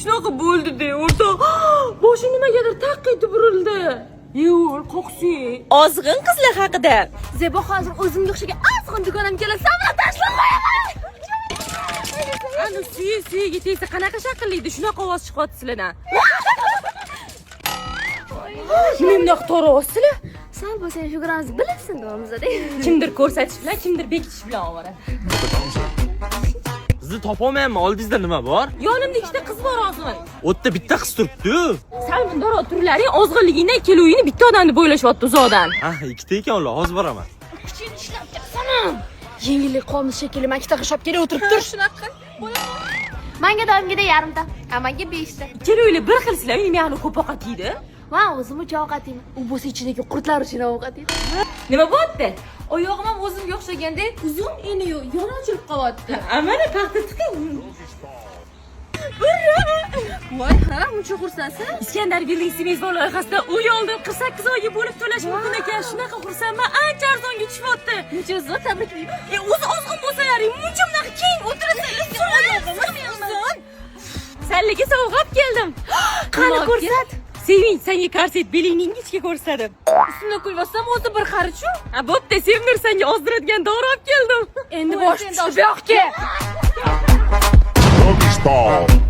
shunaqa bo'ldi-da, o'rtoq. Boshim nimagadir taq etib urildi. Yo'q, qo'qsi. Ozg'in qizlar haqida. Zebo hozir o'zimga o'xshagan ozg'in dugonam kelsa, men tashlab qo'yaman. Ana suyi tegsa qanaqa shaqillaydi, shunaqa ovoz chiqyapti sizlardan. Nimdoq to'g'risizlar? Sal bo'lsa shu gramiz bilsin do'mizda. Kimdir ko'rsatish bilan, kimdir bekitish bilan ovora. Sizni topolmayapman. Oldingizda nima bor? Yonimda ikkita qiz bor ozg'in. O'tda bitta qiz turibdi-yu. Sal bundoq turlaring ozg'inligingdan keluvingni bitta odamni bo'ylashyapti uzoqdan. Ha, ikkita ekan ular. Hozir boraman. Kuchingni ishlab tursanam. Yengillik qolmish shekilli, men ikkita qishab kelib o'tirib tur. Shunaqa. Menga doimgida yarimta, menga 5 ta. Keluvinglar bir xilsizlar, men meni ko'p ovqat yeydi. Men o'zim uchun ovqat yeyman. U bo'lsa ichidagi qurtlar uchun ovqat yeyman. Nima bo'pti? Oyog'im ham o'zimga o'xshaganda uzun eni yo'q, yon ochilib qolyapti. Amana paxta tiqib. Voy, ha, muncha xursandsan? Iskandar Berling Semizbon loyihasida uy oldim 48 oyga bo'lib to'lash mumkin ekan. Shunaqa xursandman, ancha arzonga tushyapti. Muncha uzun tabriklayman. O'zi ozg'in bo'lsalaring, muncha bunaqa keng o'tirasan. Sanlarga sovg'a olib keldim. Qani ko'rsat. Seving, senga korset belingning ingichka ko'rsadim. Ustida kulvasam o'zi bir xarid-ku. Ha, bo'pti, Sevnur senga ozdiradigan dori olib keldim. Endi bosh tushdi bu yoqqa. Doggy style.